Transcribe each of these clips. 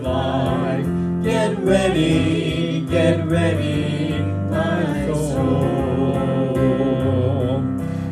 life. Get ready, my soul.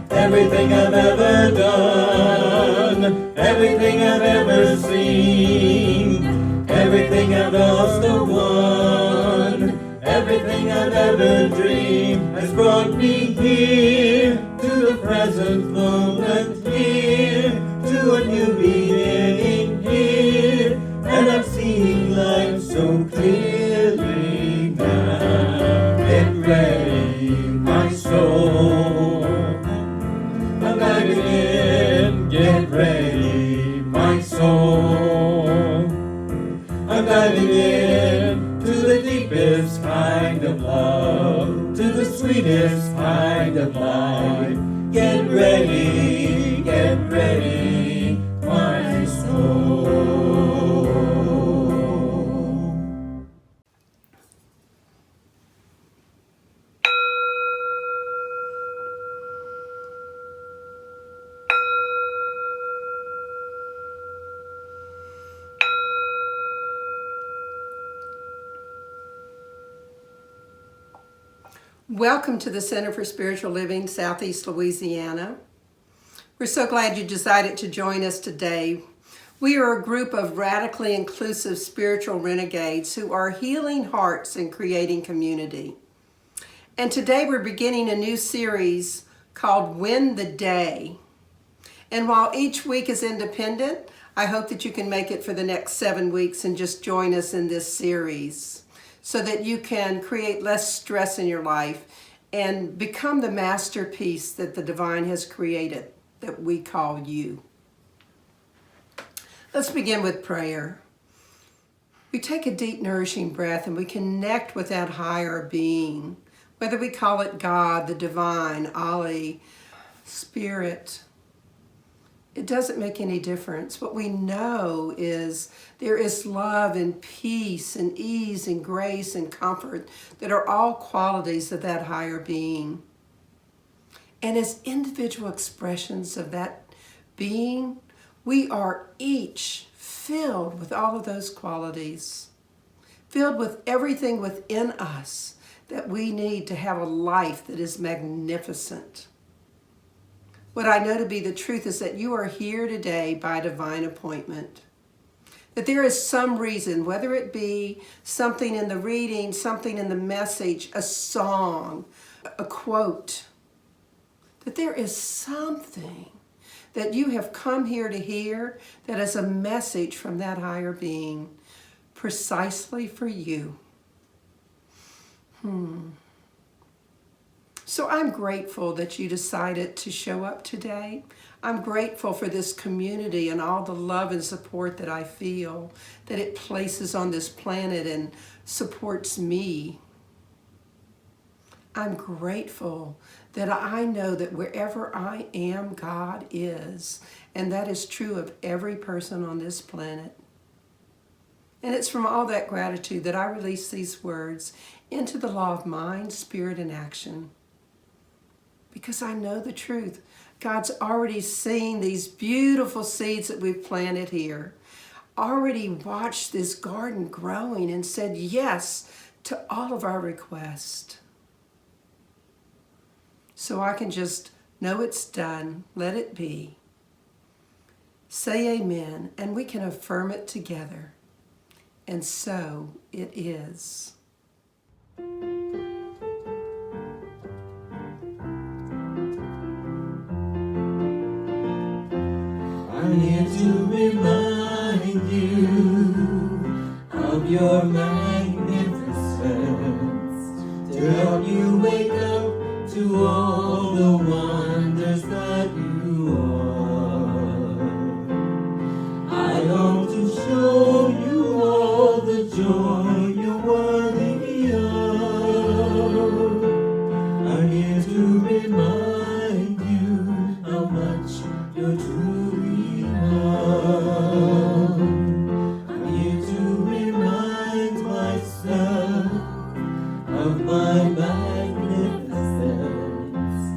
Everything I've ever done, everything I've ever seen, everything I've lost or won, everything I've ever dreamed has brought me here to the present moment, here to a new beginning, here, and I'm seeing life so clearly now. Get ready, my soul. I'm diving in. Get ready, my soul. I'm diving in to the deepest kind of love, to the sweetest kind of life. Get ready, my soul. Welcome to the Center for Spiritual Living Southeast Louisiana. We're so glad you decided to join us today. We are a group of radically inclusive spiritual renegades who are healing hearts and creating community. And today we're beginning a new series called Win the Day. And while each week is independent, I hope that you can make it for the next 7 weeks and just join us in this series, so that you can create less stress in your life and become the masterpiece that the divine has created, that we call you. Let's begin with prayer. We take a deep, nourishing breath and we connect with that higher being, whether we call it God, the divine, Ali, Spirit. It doesn't make any difference. What we know is there is love and peace and ease and grace and comfort that are all qualities of that higher being. And as individual expressions of that being, we are each filled with all of those qualities, filled with everything within us that we need to have a life that is magnificent. What I know to be the truth is that you are here today by divine appointment. That there is some reason, whether it be something in the reading, something in the message, a song, a quote, that there is something that you have come here to hear that is a message from that higher being, precisely for you. So I'm grateful that you decided to show up today. I'm grateful for this community and all the love and support that I feel that it places on this planet and supports me. I'm grateful that I know that wherever I am, God is. And that is true of every person on this planet. And it's from all that gratitude that I release these words into the law of mind, spirit, and action. Because I know the truth. God's already seen these beautiful seeds that we've planted here, already watched this garden growing and said yes to all of our requests. So I can just know it's done, let it be. Say amen, and we can affirm it together. And so it is. I'm here to remind you of your magnificence, to help you wake up to all the wonders that you are. I long to show you all the joy you're worthy of. I'm here to remind you how much you're truly loved. I'm here to remind myself of my magnificence.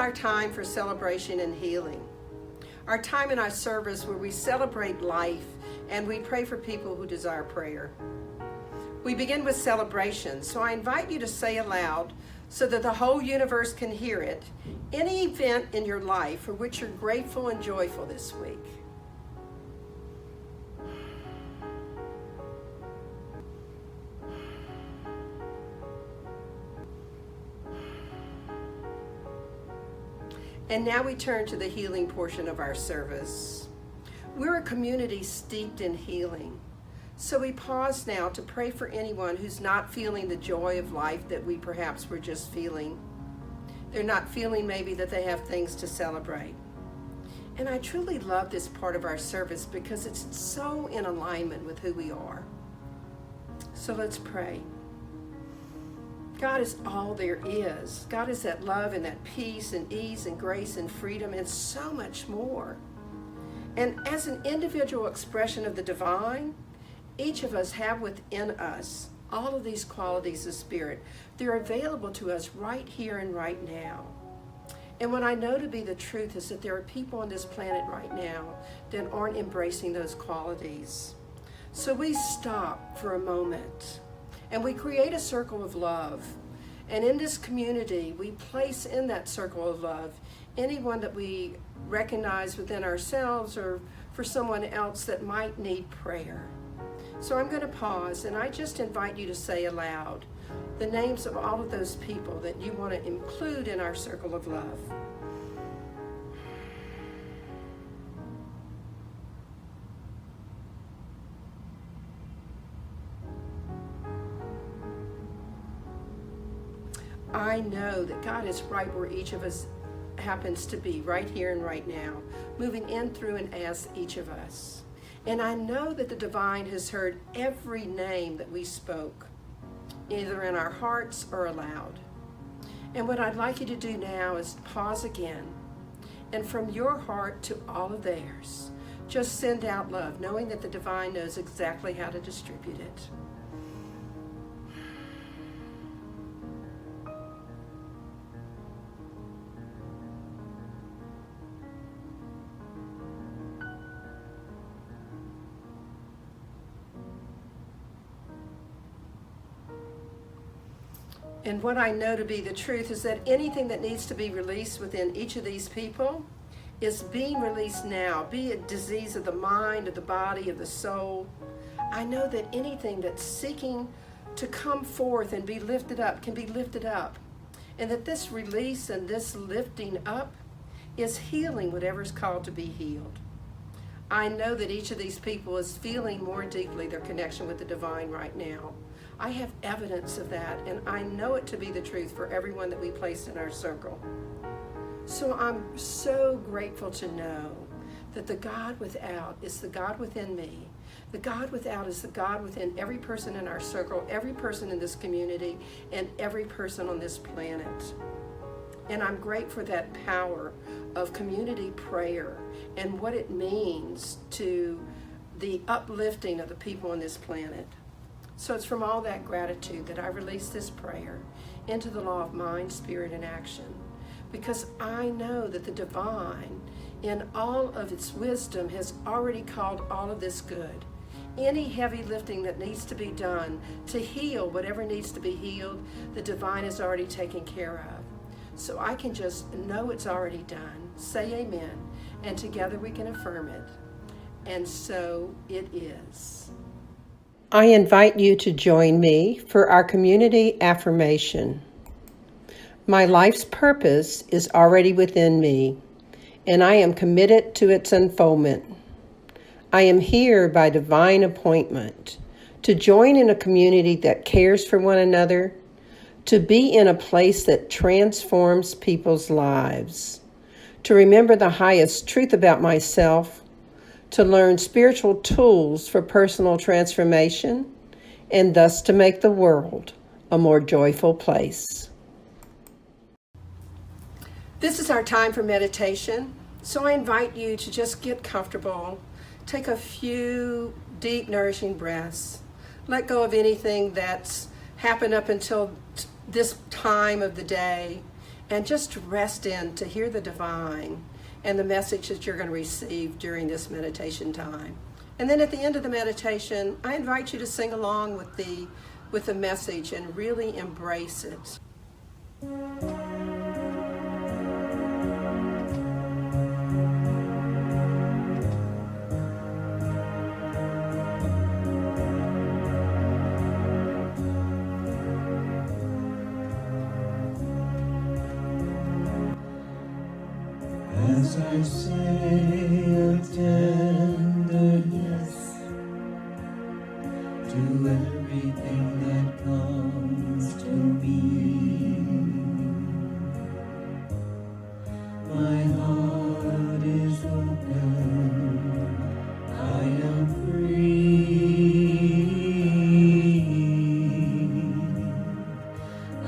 our time for celebration and healing. Our time in our service where we celebrate life and we pray for people who desire prayer. We begin with celebration, so I invite you to say aloud, so that the whole universe can hear it, any event in your life for which you're grateful and joyful this week. And now we turn to the healing portion of our service. We're a community steeped in healing. So we pause now to pray for anyone who's not feeling the joy of life that we perhaps were just feeling. They're not feeling maybe that they have things to celebrate. And I truly love this part of our service because it's so in alignment with who we are. So let's pray. God is all there is. God is that love and that peace and ease and grace and freedom and so much more. And as an individual expression of the divine, each of us have within us all of these qualities of spirit. They're available to us right here and right now. And what I know to be the truth is that there are people on this planet right now that aren't embracing those qualities. So we stop for a moment and we create a circle of love. And in this community, we place in that circle of love anyone that we recognize within ourselves or for someone else that might need prayer. So I'm going to pause and I just invite you to say aloud the names of all of those people that you want to include in our circle of love. I know that God is right where each of us happens to be, right here and right now, moving in, through, and as each of us. And I know that the divine has heard every name that we spoke, either in our hearts or aloud. And what I'd like you to do now is pause again, and from your heart to all of theirs, just send out love, knowing that the divine knows exactly how to distribute it. And what I know to be the truth is that anything that needs to be released within each of these people is being released now, be it disease of the mind, of the body, of the soul. I know that anything that's seeking to come forth and be lifted up can be lifted up. And that this release and this lifting up is healing whatever's called to be healed. I know that each of these people is feeling more deeply their connection with the divine right now. I have evidence of that, and I know it to be the truth for everyone that we placed in our circle. So I'm so grateful to know that the God without is the God within me. The God without is the God within every person in our circle, every person in this community, and every person on this planet. And I'm grateful for that power of community prayer and what it means to the uplifting of the people on this planet. So it's from all that gratitude that I release this prayer into the law of mind, spirit, and action. Because I know that the divine, in all of its wisdom, has already called all of this good. Any heavy lifting that needs to be done to heal whatever needs to be healed, the divine has already taken care of. So I can just know it's already done, say amen, and together we can affirm it. And so it is. I invite you to join me for our community affirmation. My life's purpose is already within me, and I am committed to its unfoldment. I am here by divine appointment to join in a community that cares for one another, to be in a place that transforms people's lives, to remember the highest truth about myself, to learn spiritual tools for personal transformation, and thus to make the world a more joyful place. This is our time for meditation, so I invite you to just get comfortable, take a few deep, nourishing breaths, let go of anything that's happened up until this time of the day, and just rest in to hear the divine and the message that you're going to receive during this meditation time. And then at the end of the meditation, I invite you to sing along with the message and really embrace it. As I say a tender yes to everything that comes to me, my heart is open, I am free,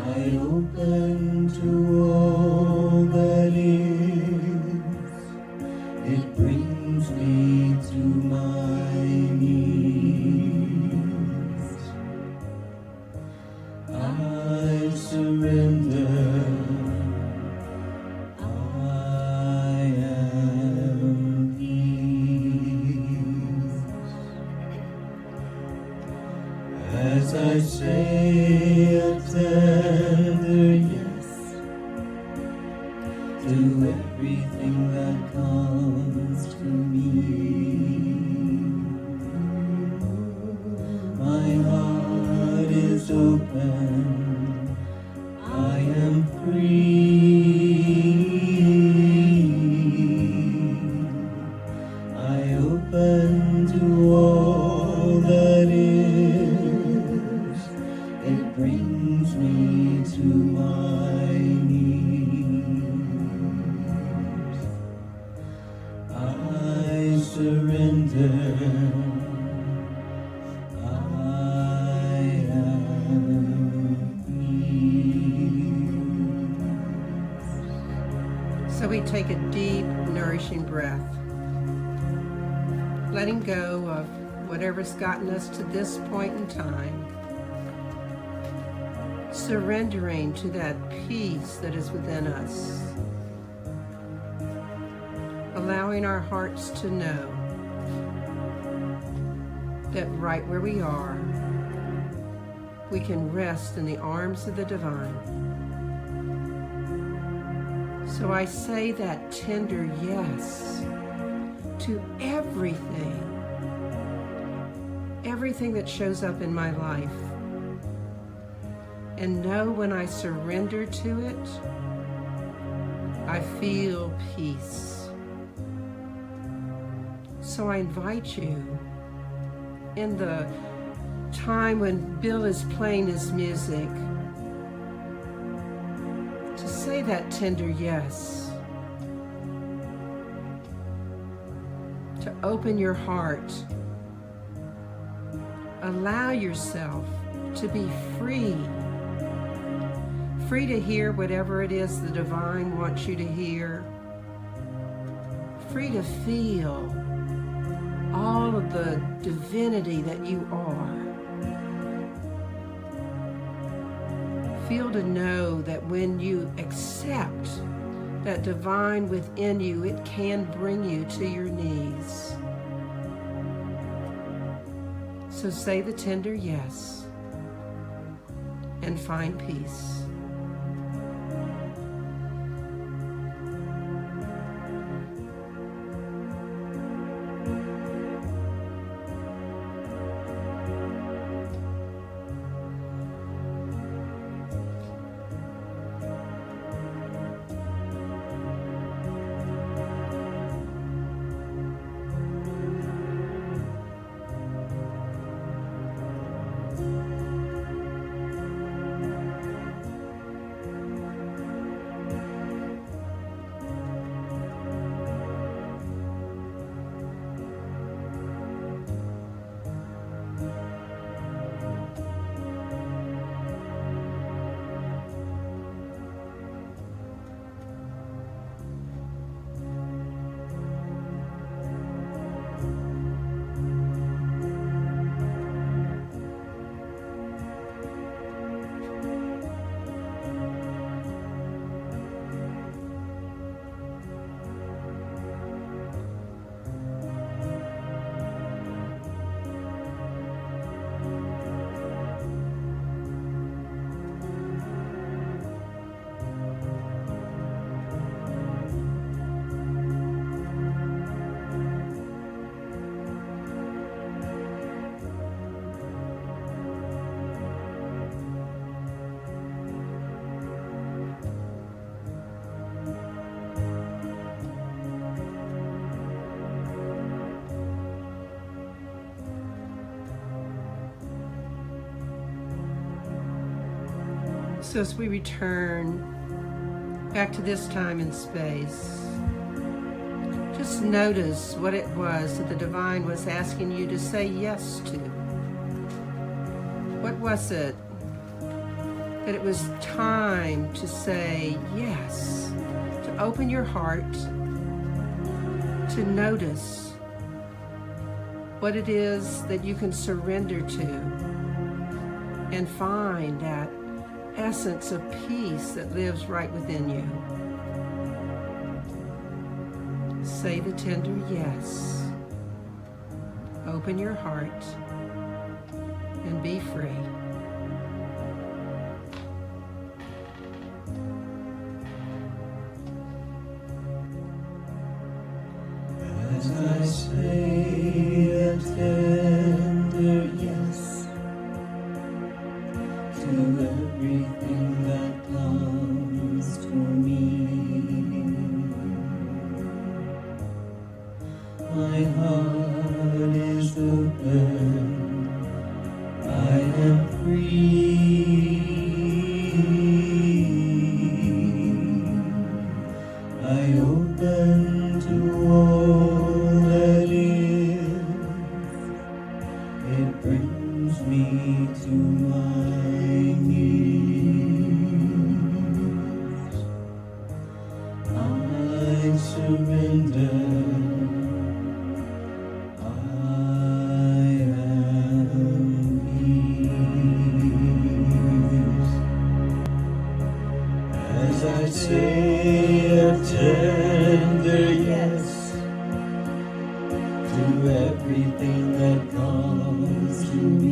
I open to all that is. It brings me to my knees. I surrender. I am peace. As I say a tender yes to everything that comes to me, my heart is open, I am free, I open to all that is, it brings me to my knees. I surrender. I am peace. So we take a deep, nourishing breath, letting go of whatever's gotten us to this point in time, surrendering to that peace that is within us, allowing our hearts to know that right where we are, we can rest in the arms of the divine. So I say that tender yes to everything that shows up in my life. And know when I surrender to it, I feel peace. So I invite you, in the time when Bill is playing his music, to say that tender yes, to open your heart, allow yourself to be free to hear whatever it is the divine wants you to hear, free to feel all of the divinity that you are. Feel to know that when you accept that divine within you, it can bring you to your knees. So say the tender yes and find peace. So as we return back to this time and space, just notice what it was that the divine was asking you to say yes to. What was it that it was time to say yes, to open your heart, to notice what it is that you can surrender to and find that essence of peace that lives right within you. Say the tender yes. Open your heart and be free. As I say a tender yes to everything that comes to me, my heart is open, I am free, I open to all that is, it brings me to my knees, I surrender. I say a tender yes to everything that comes to me.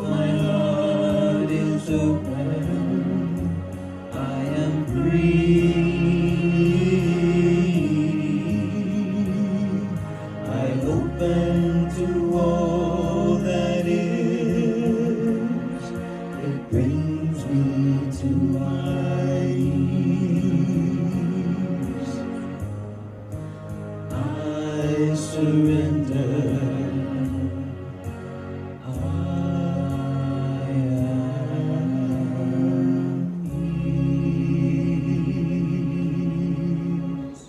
My heart is open, I am free, I open to all that is, it brings me to my knees, I surrender, I am peace.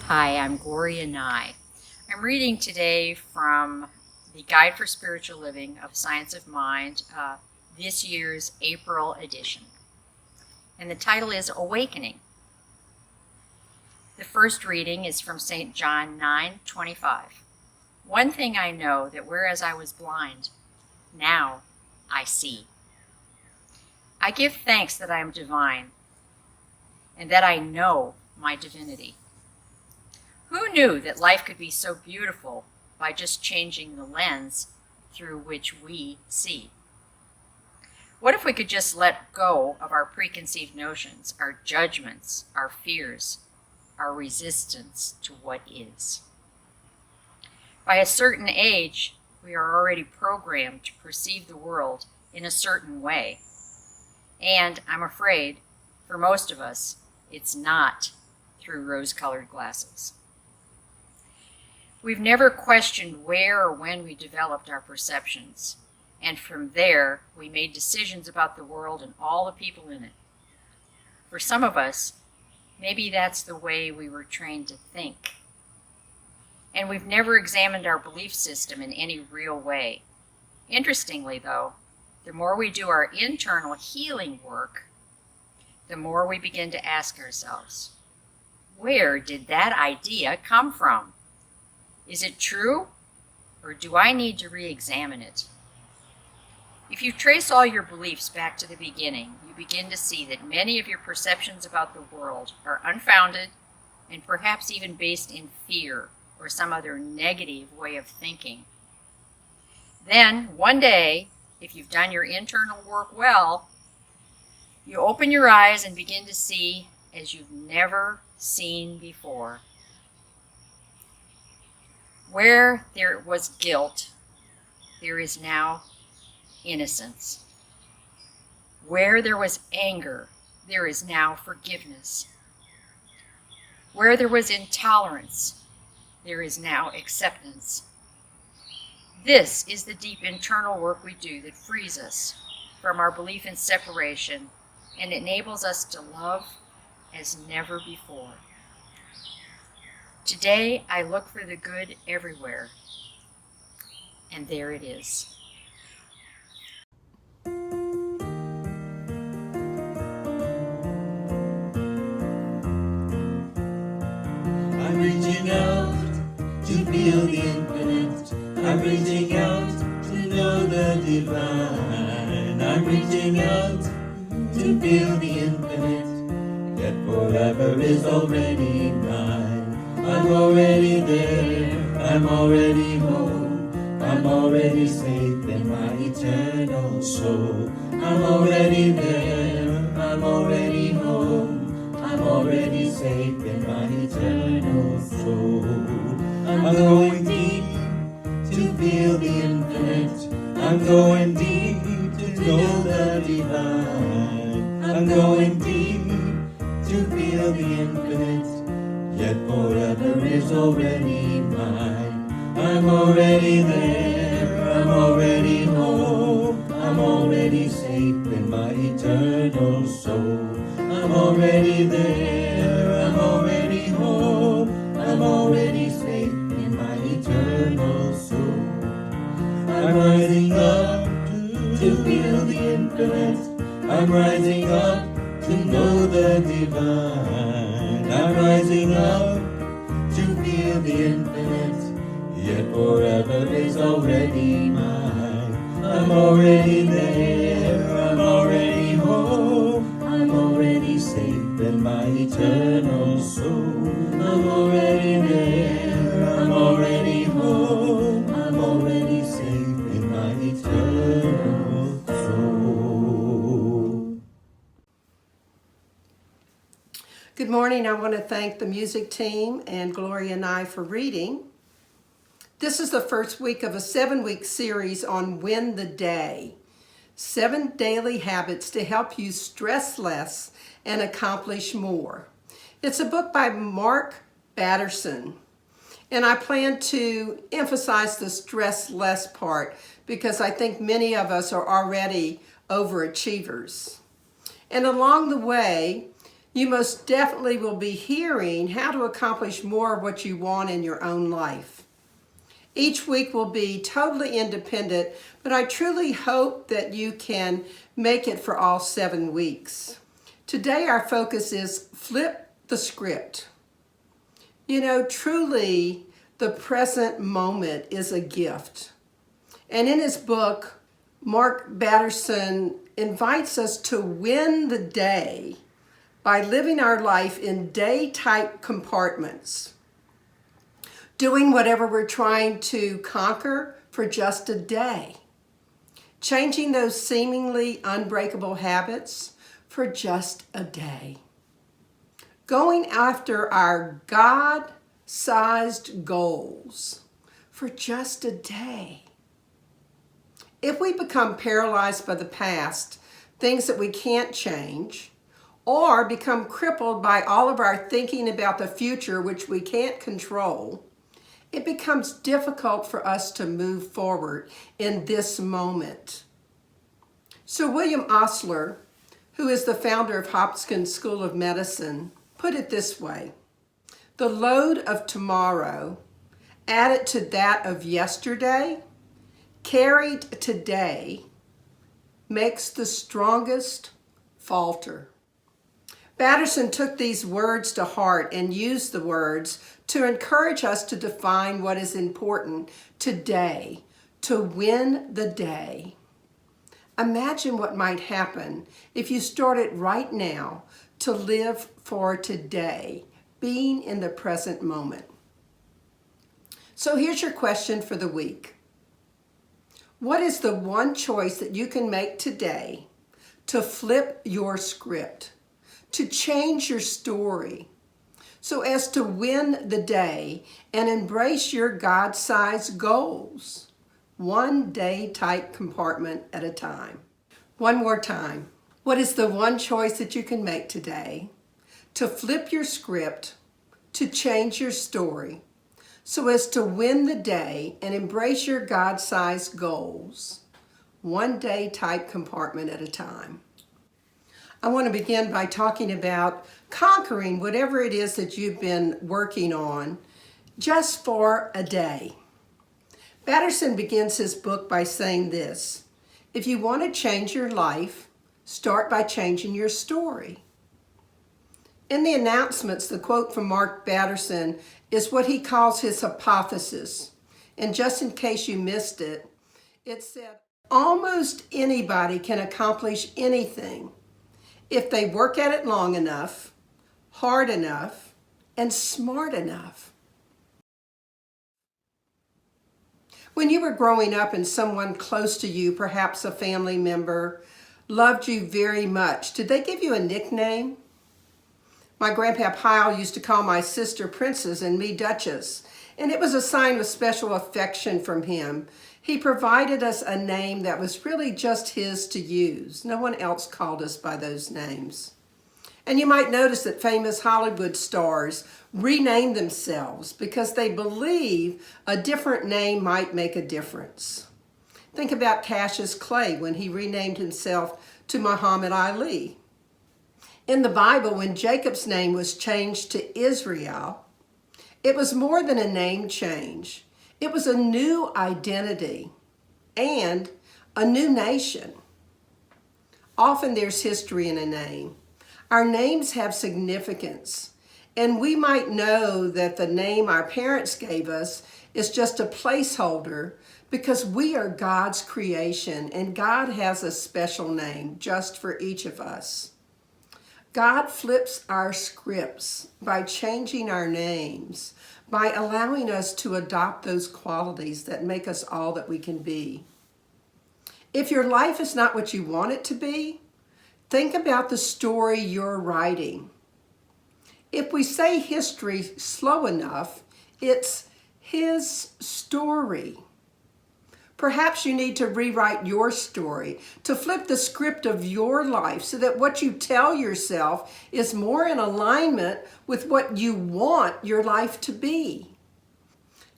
Hi, I'm Larrye-Marie Heyl. I'm reading today from the Guide for Spiritual Living of Science of Mind, this year's April edition. And the title is Awakening. The first reading is from St. John 9:25. One thing I know, that whereas I was blind, now I see. I give thanks that I am divine, and that I know my divinity. Who knew that life could be so beautiful by just changing the lens through which we see? What if we could just let go of our preconceived notions, our judgments, our fears, our resistance to what is? By a certain age, we are already programmed to perceive the world in a certain way. And I'm afraid, for most of us, it's not through rose-colored glasses. We've never questioned where or when we developed our perceptions, and from there we made decisions about the world and all the people in it. For some of us, maybe that's the way we were trained to think. And we've never examined our belief system in any real way. Interestingly, though, the more we do our internal healing work, the more we begin to ask ourselves, where did that idea come from? Is it true, or do I need to re-examine it? If you trace all your beliefs back to the beginning, you begin to see that many of your perceptions about the world are unfounded and perhaps even based in fear or some other negative way of thinking. Then, one day, if you've done your internal work well, you open your eyes and begin to see as you've never seen before. Where there was guilt, there is now innocence. Where there was anger, there is now forgiveness. Where there was intolerance, there is now acceptance. This is the deep internal work we do that frees us from our belief in separation and enables us to love as never before. Today, I look for the good everywhere, and there it is. I'm reaching out to feel the infinite. I'm reaching out to know the divine. I'm reaching out to feel the infinite, yet forever is already mine. I'm already there, I'm already home, I'm already safe in my eternal soul. I'm already there, I'm already home, I'm already safe in my eternal soul. I'm going deep to feel the infinite. I'm going deep to know the divine. I'm going deep to feel the infinite, yet forever is already mine. I'm already there, I'm already home, I'm already safe in my eternal soul. I'm already there, I'm already home, I'm already safe in my eternal soul. I'm rising up to feel the infinite. I'm rising up to know the divine. I'm rising up to feel the infinite, yet forever is already mine. I'm already there, I'm already home, I'm already safe in my eternal soul. I'm already there, I'm already home, I'm already safe in my eternal soul. Good morning. I want to thank the music team and Gloria and I for reading. This is the first week of a 7-week series on Win the Day. 7 daily habits to help you stress less and accomplish more. It's a book by Mark Batterson. And I plan to emphasize the stress less part because I think many of us are already overachievers. And along the way, you most definitely will be hearing how to accomplish more of what you want in your own life. Each week will be totally independent, but I truly hope that you can make it for all 7 weeks. Today our focus is flip the script. You know, truly the present moment is a gift. And in his book, Mark Batterson invites us to win the day by living our life in day-type compartments, doing whatever we're trying to conquer for just a day, changing those seemingly unbreakable habits for just a day, going after our God-sized goals for just a day. If we become paralyzed by the past, things that we can't change, or become crippled by all of our thinking about the future, which we can't control, it becomes difficult for us to move forward in this moment. Sir William Osler, who is the founder of Hopkins School of Medicine, put it this way: the load of tomorrow added to that of yesterday, carried today, makes the strongest falter. Batterson took these words to heart and used the words to encourage us to define what is important today, to win the day. Imagine what might happen if you started right now to live for today, being in the present moment. So here's your question for the week. What is the one choice that you can make today to flip your script, to change your story, so as to win the day and embrace your God-sized goals, one day-type compartment at a time? One more time. What is the one choice that you can make today to flip your script, to change your story, so as to win the day and embrace your God-sized goals, one day type compartment at a time. I want to begin by talking about conquering whatever it is that you've been working on just for a day. Batterson begins his book by saying this: if you want to change your life, start by changing your story. In the announcements, the quote from Mark Batterson is what he calls his hypothesis. And just in case you missed it, it said, almost anybody can accomplish anything if they work at it long enough, hard enough, and smart enough. When you were growing up and someone close to you, perhaps a family member, loved you very much, did they give you a nickname? My Grandpa Heyl used to call my sister Princess and me Duchess, and it was a sign of special affection from him. He provided us a name that was really just his to use. No one else called us by those names. And you might notice that famous Hollywood stars rename themselves because they believe a different name might make a difference. Think about Cassius Clay when he renamed himself to Muhammad Ali. In the Bible, when Jacob's name was changed to Israel, it was more than a name change. It was a new identity and a new nation. Often there's history in a name. Our names have significance, and we might know that the name our parents gave us is just a placeholder because we are God's creation and God has a special name just for each of us. God flips our scripts by changing our names, by allowing us to adopt those qualities that make us all that we can be. If your life is not what you want it to be, think about the story you're writing. If we say history slow enough, it's his story. Perhaps you need to rewrite your story, to flip the script of your life so that what you tell yourself is more in alignment with what you want your life to be.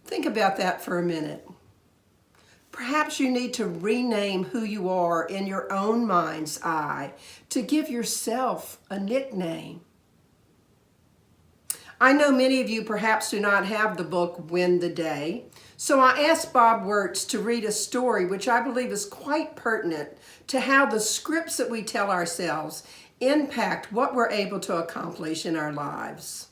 Think about that for a minute. Perhaps you need to rename who you are in your own mind's eye, to give yourself a nickname. I know many of you perhaps do not have the book Win the Day, so I asked Bob Wirtz to read a story which I believe is quite pertinent to how the scripts that we tell ourselves impact what we're able to accomplish in our lives.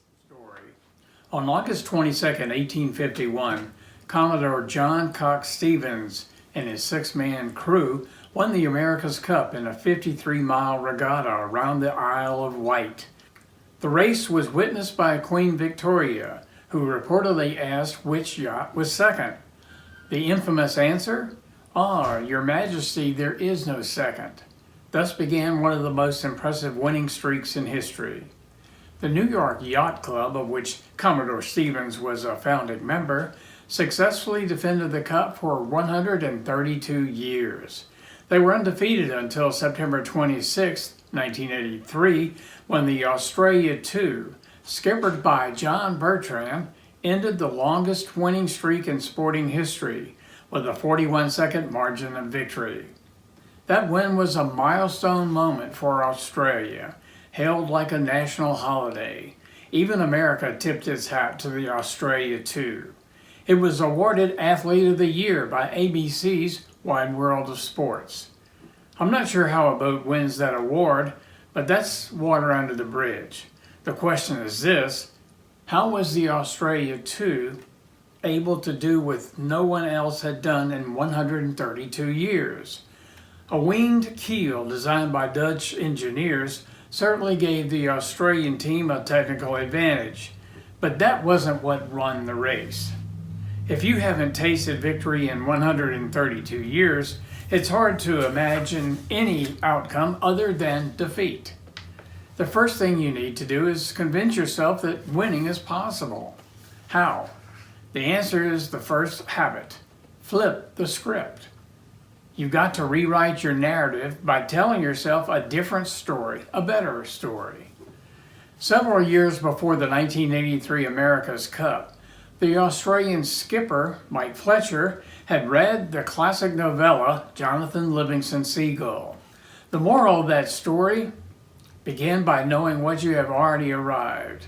On August 22, 1851, Commodore John Cox Stevens and his 6-man crew won the America's Cup in a 53-mile regatta around the Isle of Wight. The race was witnessed by Queen Victoria, who reportedly asked which yacht was second. The infamous answer, Your Majesty, there is no second. Thus began one of the most impressive winning streaks in history. The New York Yacht Club, of which Commodore Stevens was a founding member, successfully defended the cup for 132 years. They were undefeated until September 26, 1983, when the Australia II, skippered by John Bertrand, ended the longest winning streak in sporting history with a 41-second margin of victory. That win was a milestone moment for Australia, hailed like a national holiday. Even America tipped its hat to the Australia II. It was awarded Athlete of the Year by ABC's Wide World of Sports. I'm not sure how a boat wins that award, but that's water under the bridge. The question is this: how was the Australia II able to do what no one else had done in 132 years? A winged keel designed by Dutch engineers certainly gave the Australian team a technical advantage, but that wasn't what won the race. If you haven't tasted victory in 132 years, it's hard to imagine any outcome other than defeat. The first thing you need to do is convince yourself that winning is possible. How? The answer is the first habit: flip the script. You've got to rewrite your narrative by telling yourself a different story, a better story. Several years before the 1983 America's Cup, The Australian skipper, Mike Fletcher, had read the classic novella Jonathan Livingston Seagull. The moral of that story: begin by knowing what you have already arrived.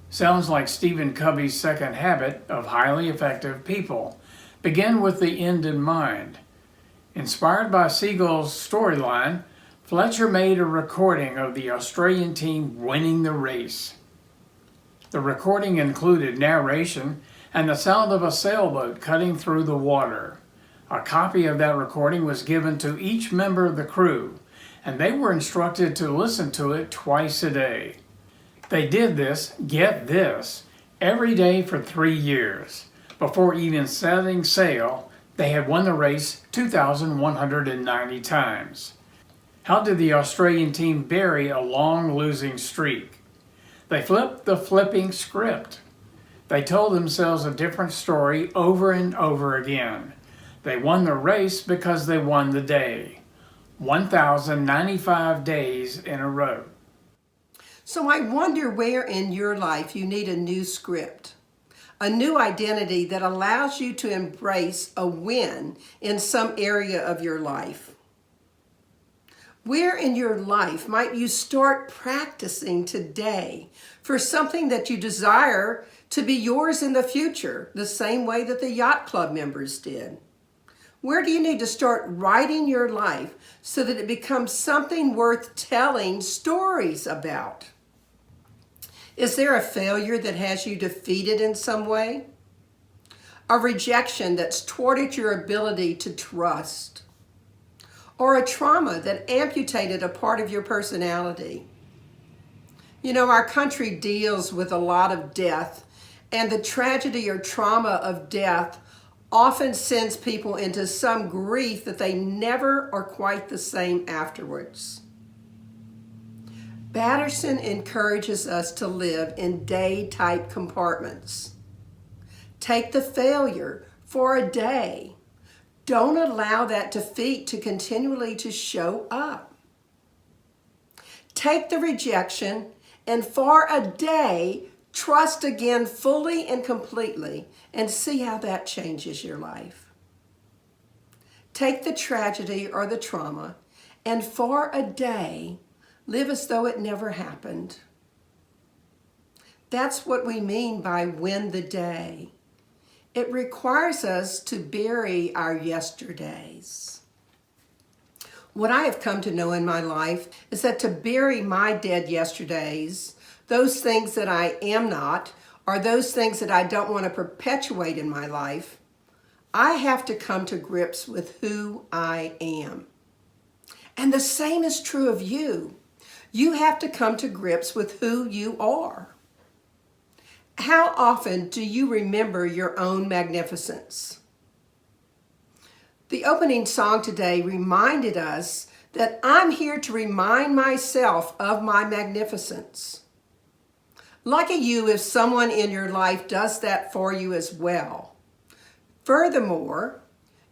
Sounds like Stephen Covey's second habit of highly effective people. Begin with the end in mind. Inspired by Seagull's storyline, Fletcher made a recording of the Australian team winning the race. The recording included narration and the sound of a sailboat cutting through the water. A copy of that recording was given to each member of the crew, and they were instructed to listen to it twice a day. They did this, get this, every day for 3 years. Before even setting sail, they had won the race 2,190 times. How did the Australian team bury a long losing streak? They flipped the flipping script. They told themselves a different story over and over again. They won the race because they won the day. 1,095 days in a row. So I wonder where in your life you need a new script, a new identity that allows you to embrace a win in some area of your life. Where in your life might you start practicing today for something that you desire to be yours in the future, the same way that the yacht club members did? Where do you need to start writing your life so that it becomes something worth telling stories about? Is there a failure that has you defeated in some way? A rejection that's thwarted your ability to trust? Or a trauma that amputated a part of your personality? You know, our country deals with a lot of death, and the tragedy or trauma of death often sends people into some grief that they never are quite the same afterwards. Batterson encourages us to live in day-type compartments. Take the failure for a day. Don't allow that defeat to continually to show up. Take the rejection and for a day, trust again fully and completely and see how that changes your life. Take the tragedy or the trauma and for a day, live as though it never happened. That's what we mean by win the day. It requires us to bury our yesterdays. What I have come to know in my life is that to bury my dead yesterdays, those things that I am not, or those things that I don't want to perpetuate in my life, I have to come to grips with who I am. And the same is true of you. You have to come to grips with who you are. How often do you remember your own magnificence? The opening song today reminded us that I'm here to remind myself of my magnificence. Lucky you if someone in your life does that for you as well. Furthermore,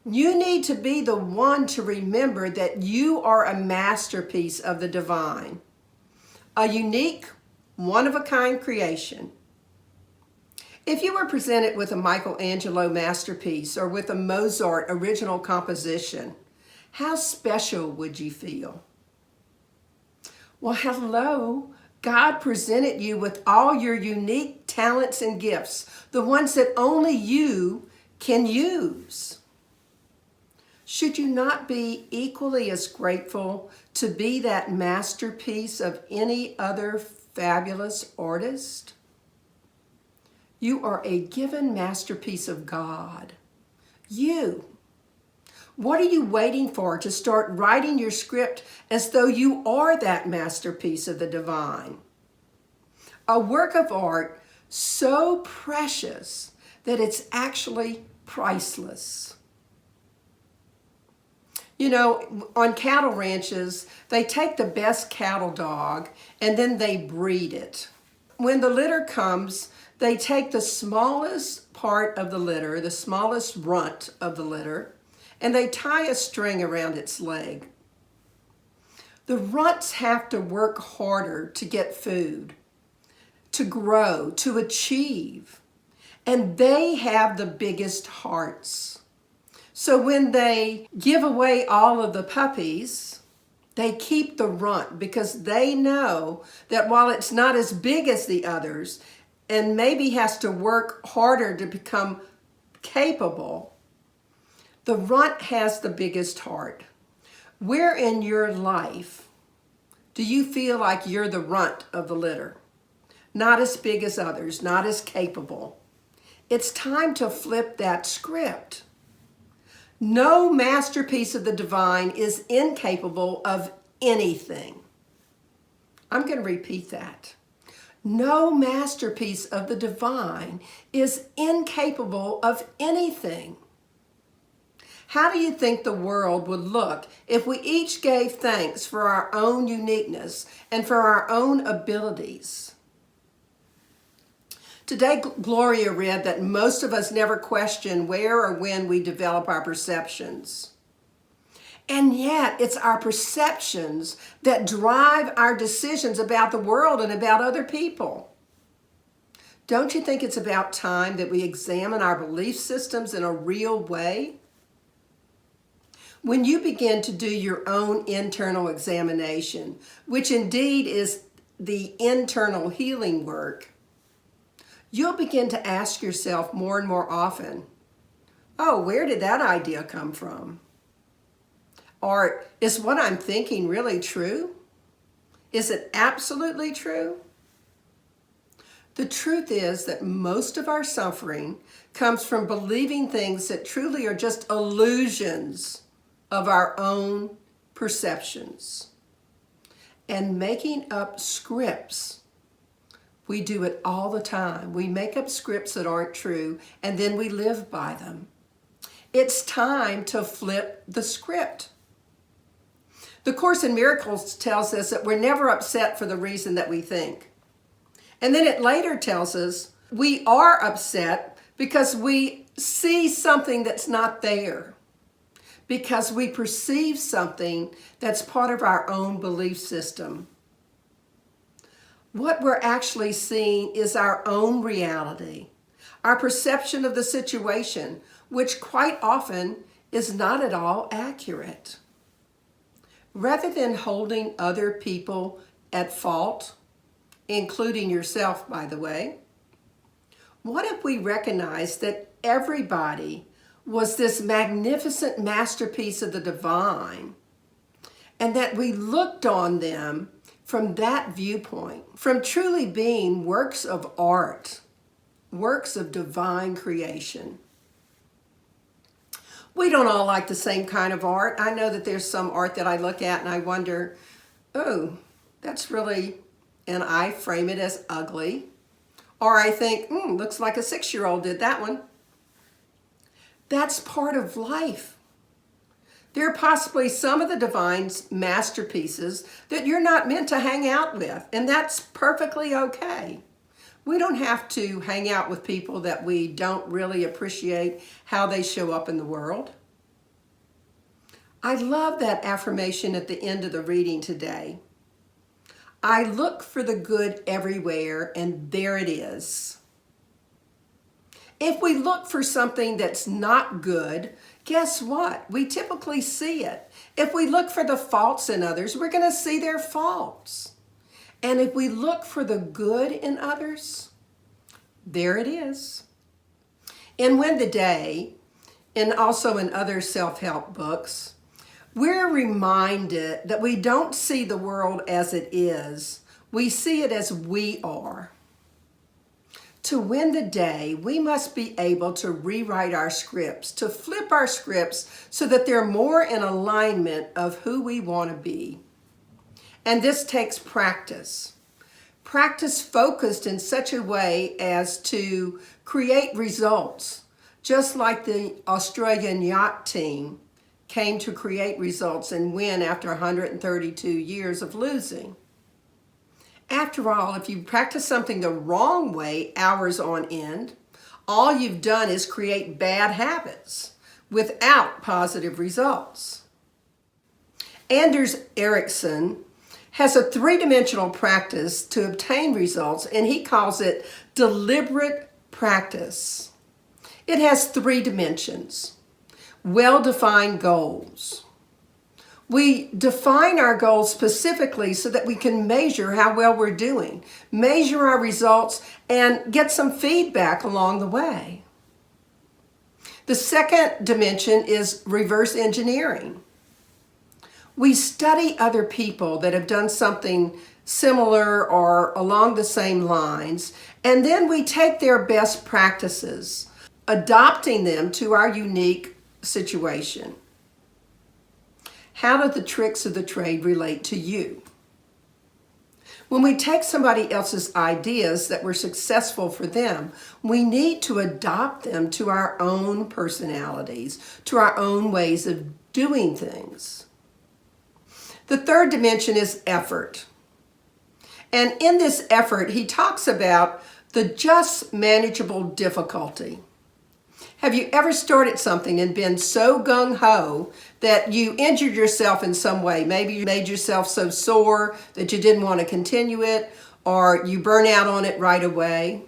you need to be the one to remember that you are a masterpiece of the divine, a unique, one-of-a-kind creation. If you were presented with a Michelangelo masterpiece or with a Mozart original composition, how special would you feel? Well, hello. God presented you with all your unique talents and gifts, the ones that only you can use. Should you not be equally as grateful to be that masterpiece of any other fabulous artist? You are a given masterpiece of God. You. What are you waiting for to start writing your script as though you are that masterpiece of the divine? A work of art so precious that it's actually priceless. You know, on cattle ranches, they take the best cattle dog and then they breed it. When the litter comes, they take the smallest part of the litter, the smallest runt of the litter, and they tie a string around its leg. The runts have to work harder to get food, to grow, to achieve. And they have the biggest hearts. So when they give away all of the puppies, they keep the runt because they know that while it's not as big as the others and maybe has to work harder to become capable, the runt has the biggest heart. Where in your life do you feel like you're the runt of the litter? Not as big as others, not as capable. It's time to flip that script. No masterpiece of the divine is incapable of anything. I'm going to repeat that. No masterpiece of the divine is incapable of anything. How do you think the world would look if we each gave thanks for our own uniqueness and for our own abilities? Today, Gloria read that most of us never question where or when we develop our perceptions. And yet, it's our perceptions that drive our decisions about the world and about other people. Don't you think it's about time that we examine our belief systems in a real way? When you begin to do your own internal examination, which indeed is the internal healing work, you'll begin to ask yourself more and more often, oh, where did that idea come from? Or is what I'm thinking really true? Is it absolutely true? The truth is that most of our suffering comes from believing things that truly are just illusions of our own perceptions and making up scripts. We do it all the time. We make up scripts that aren't true, and then we live by them. It's time to flip the script. The Course in Miracles tells us that we're never upset for the reason that we think. And then it later tells us we are upset because we see something that's not there, because we perceive something that's part of our own belief system. What we're actually seeing is our own reality, our perception of the situation, which quite often is not at all accurate. Rather than holding other people at fault, including yourself, by the way, what if we recognized that everybody was this magnificent masterpiece of the divine, and that we looked on them from that viewpoint, from truly being works of art, works of divine creation? We don't all like the same kind of art. I know that there's some art that I look at and I wonder, oh, that's really, and I frame it as ugly. Or I think, looks like a 6-year-old did that one. That's part of life. There are possibly some of the divine's masterpieces that you're not meant to hang out with, and that's perfectly okay. We don't have to hang out with people that we don't really appreciate how they show up in the world. I love that affirmation at the end of the reading today. I look for the good everywhere, and there it is. If we look for something that's not good, guess what? We typically see it. If we look for the faults in others, we're going to see their faults. And if we look for the good in others, there it is. In Win the Day, and also in other self-help books, we're reminded that we don't see the world as it is. We see it as we are. To win the day, we must be able to rewrite our scripts, to flip our scripts so that they're more in alignment of who we want to be. And this takes practice. Practice focused in such a way as to create results, just like the Australian yacht team came to create results and win after 132 years of losing. After all, if you practice something the wrong way, hours on end, all you've done is create bad habits without positive results. Anders Ericsson has a 3-dimensional practice to obtain results, and he calls it deliberate practice. It has 3 dimensions. Well-defined goals. We define our goals specifically so that we can measure how well we're doing, measure our results, and get some feedback along the way. The second dimension is reverse engineering. We study other people that have done something similar or along the same lines, and then we take their best practices, adopting them to our unique situation. How do the tricks of the trade relate to you? When we take somebody else's ideas that were successful for them, we need to adopt them to our own personalities, to our own ways of doing things. The third dimension is effort. And in this effort, he talks about the just manageable difficulty. Have you ever started something and been so gung-ho that you injured yourself in some way? Maybe you made yourself so sore that you didn't want to continue it, or you burn out on it right away.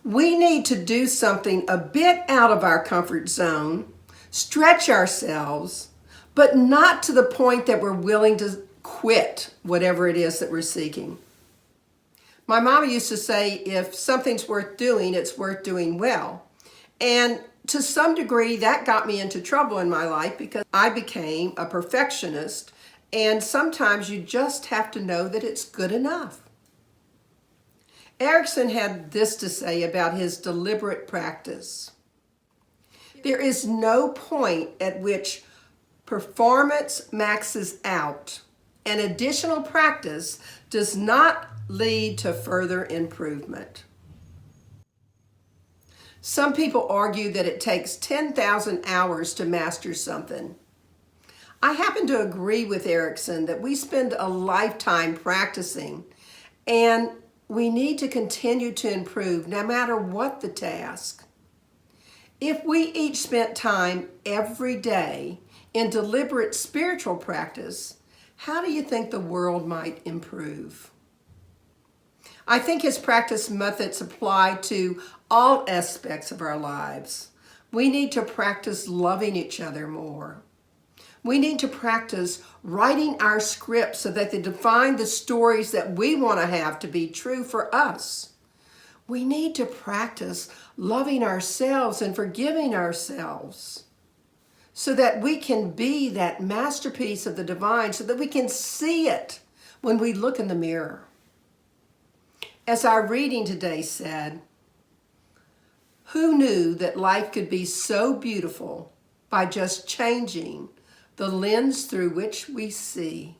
We need to do something a bit out of our comfort zone, stretch ourselves, but not to the point that we're willing to quit whatever it is that we're seeking. My mama used to say, if something's worth doing, it's worth doing well. And to some degree, that got me into trouble in my life because I became a perfectionist, and sometimes you just have to know that it's good enough. Erickson had this to say about his deliberate practice. There is no point at which performance maxes out, and additional practice does not lead to further improvement. Some people argue that it takes 10,000 hours to master something. I happen to agree with Erickson that we spend a lifetime practicing, and we need to continue to improve no matter what the task. If we each spent time every day in deliberate spiritual practice, how do you think the world might improve? I think his practice methods apply to all aspects of our lives. We need to practice loving each other more. We need to practice writing our scripts so that they define the stories that we want to have to be true for us. We need to practice loving ourselves and forgiving ourselves so that we can be that masterpiece of the divine, so that we can see it when we look in the mirror. As our reading today said, who knew that life could be so beautiful by just changing the lens through which we see?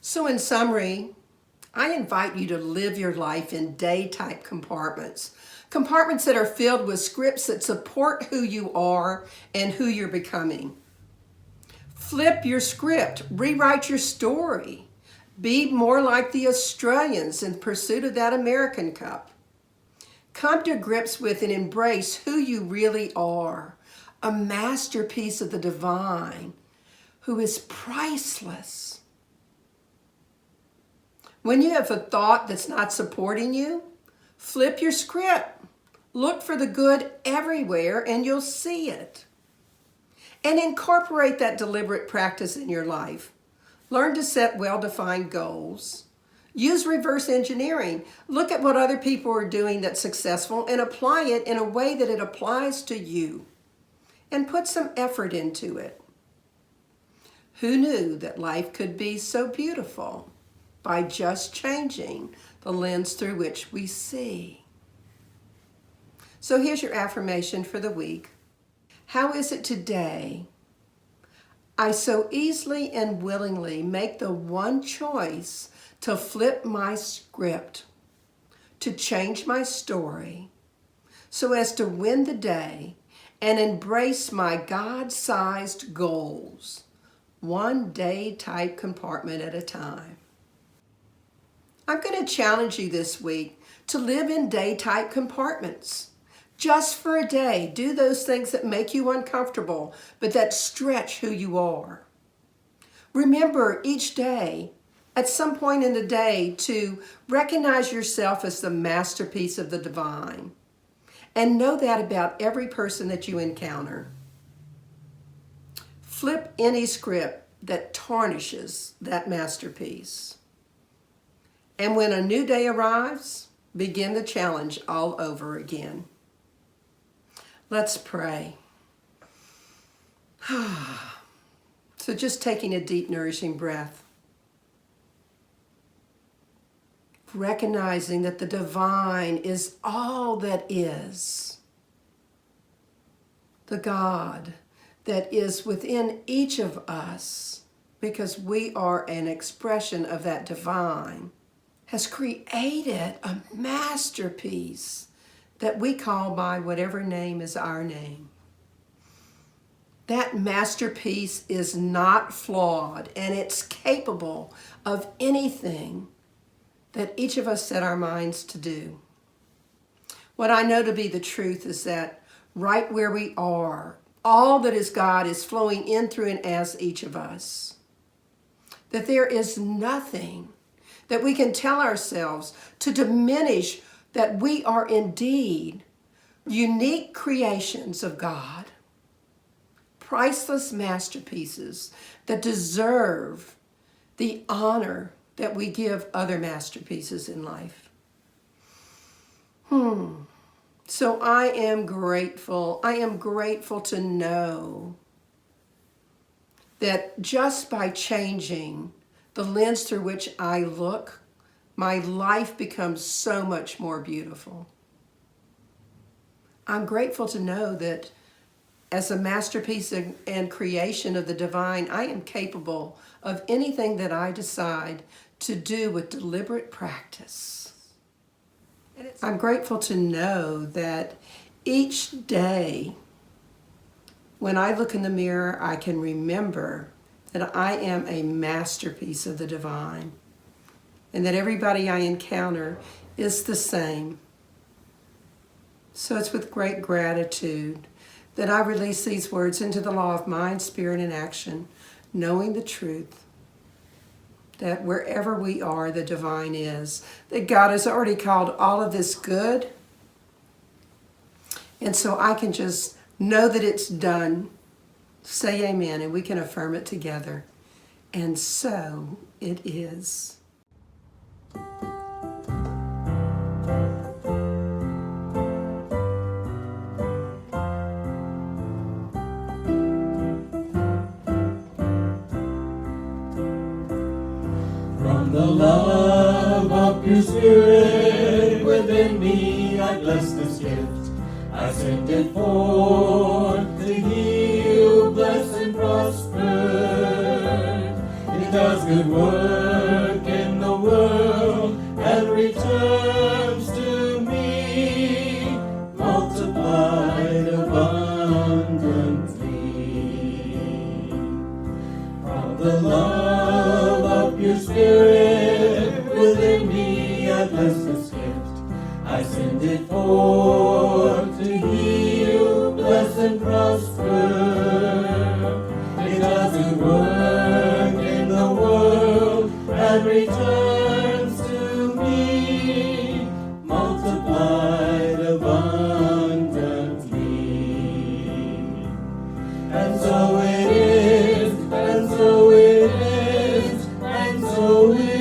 So in summary, I invite you to live your life in day-type compartments. Compartments that are filled with scripts that support who you are and who you're becoming. Flip your script, rewrite your story. Be more like the Australians in pursuit of that American Cup. Come to grips with and embrace who you really are, a masterpiece of the divine who is priceless. When you have a thought that's not supporting you, flip your script. Look for the good everywhere and you'll see it. And incorporate that deliberate practice in your life. Learn to set well-defined goals. Use reverse engineering. Look at what other people are doing that's successful and apply it in a way that it applies to you. And put some effort into it. Who knew that life could be so beautiful by just changing the lens through which we see? So here's your affirmation for the week. How is it today I so easily and willingly make the one choice to flip my script, to change my story, so as to win the day and embrace my God-sized goals, one day type compartment at a time. I'm going to challenge you this week to live in day type compartments. Just for a day, do those things that make you uncomfortable, but that stretch who you are. Remember each day, at some point in the day, to recognize yourself as the masterpiece of the divine. And know that about every person that you encounter. Flip any script that tarnishes that masterpiece. And when a new day arrives, begin the challenge all over again. Let's pray. So just taking a deep, nourishing breath. Recognizing that the divine is all that is. The God that is within each of us, because we are an expression of that divine, has created a masterpiece that we call by whatever name is our name. That masterpiece is not flawed, and it's capable of anything that each of us set our minds to do. What I know to be the truth is that right where we are, all that is God is flowing in through and as each of us. That there is nothing that we can tell ourselves to diminish that we are indeed unique creations of God, priceless masterpieces that deserve the honor that we give other masterpieces in life. So I am grateful. I am grateful to know that just by changing the lens through which I look, my life becomes so much more beautiful. I'm grateful to know that as a masterpiece and creation of the divine, I am capable of anything that I decide to do with deliberate practice. I'm grateful to know that each day when I look in the mirror, I can remember that I am a masterpiece of the divine, and that everybody I encounter is the same. So it's with great gratitude that I release these words into the law of mind, spirit, and action, knowing the truth that wherever we are, the divine is, that God has already called all of this good, and so I can just know that it's done, say amen, and we can affirm it together. And so it is. From the love of your spirit within me, I bless this gift. I send it forth to heal, bless, and prosper. It does good work in the world and returns to me, multiplied abundantly. From the love of your spirit within me, I bless this gift. I send it forth to heal, bless, and prosper. It does good work in the world and returns to me, multiplied abundantly. And so it is, and so it is, and so it is.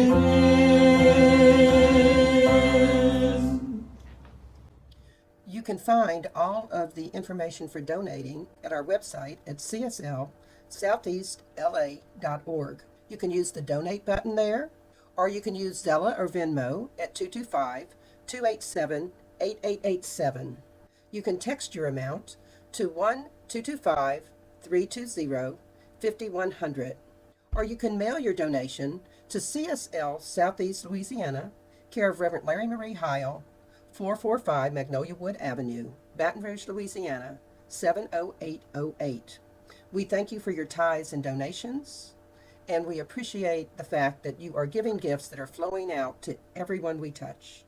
You can find all of the information for donating at our website at CSL SoutheastLA.org. You can use the donate button there, or you can use Zella or Venmo at 225-287-8887. You can text your amount to 1-225-320-5787. 5100. Or you can mail your donation to CSL Southeast Louisiana, care of Reverend Larrye-Marie Heyl, 445 Magnolia Wood Avenue, Baton Rouge, Louisiana, 70808. We thank you for your tithes and donations, and we appreciate the fact that you are giving gifts that are flowing out to everyone we touch.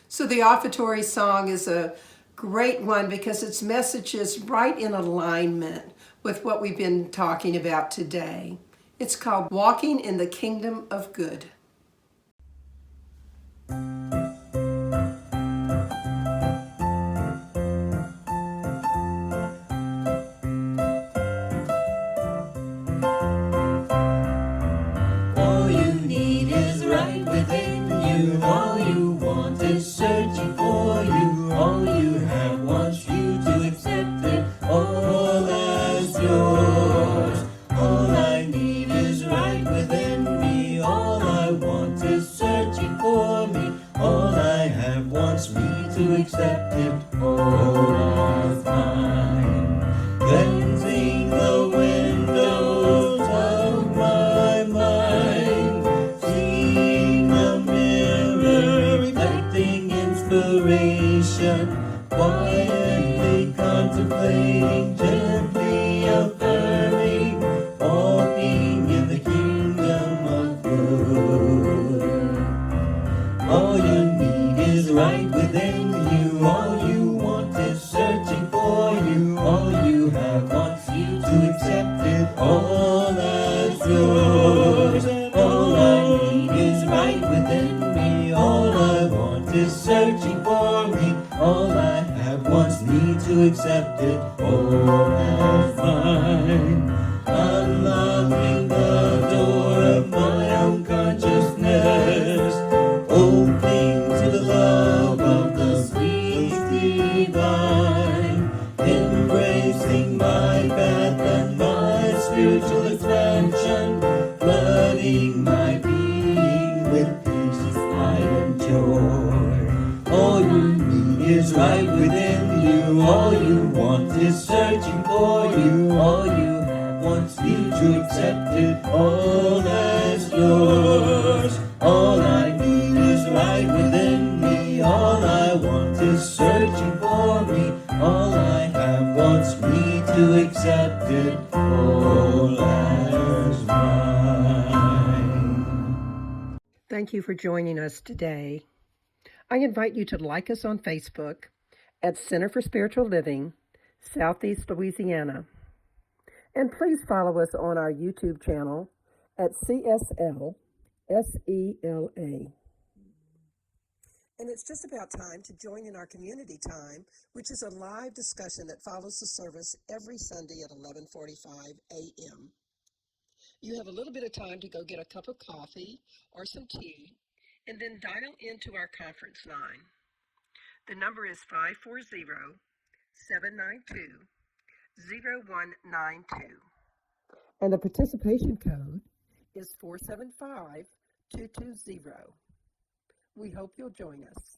So the offertory song is a great one because its message is right in alignment with what we've been talking about today. It's called Walking in the Kingdom of Good. All you need is right within you. All you want is searching for you. All you have wants you to accept it all as yours. All I need is right within me. All I want is searching for me. All I have wants me to accept it all as mine. Cleansing the windows of my mind, seeing the mirror, reflecting inspiration, quietly contemplating, gently affirming, walking in the kingdom of good. All you need is right within you. All you want is searching for you. All you have wants you to accept it all as yours. All I need is right within me. All I want is searching for me. All I have wants me to accept it all as mine. Unlocking the door of my own consciousness, opening to the love of the sweet divine, embracing my path and my spiritual expansion, flooding my being with peace, light, and joy. All you need is right within you. All you want is searching for you. All you have wants you to accept it all as yours. All I need is right within me. All I want is searching for me. All I have wants me to accept it all as mine. Thank you for joining us today. I invite you to like us on Facebook at Center for Spiritual Living, Southeast Louisiana. And please follow us on our YouTube channel at CSL SELA. And it's just about time to join in our community time, which is a live discussion that follows the service every Sunday at 11:45 a.m. You have a little bit of time to go get a cup of coffee or some tea, and then dial into our conference line. The number is 540-792-0192. And the participation code is 475220. We hope you'll join us.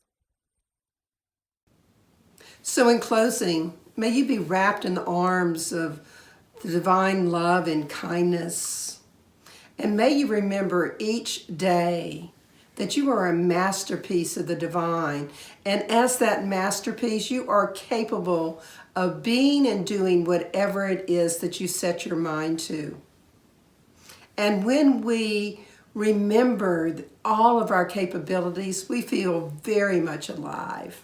So in closing, may you be wrapped in the arms of the divine love and kindness. And may you remember each day that you are a masterpiece of the divine. And as that masterpiece, you are capable of being and doing whatever it is that you set your mind to. And when we remember all of our capabilities, we feel very much alive.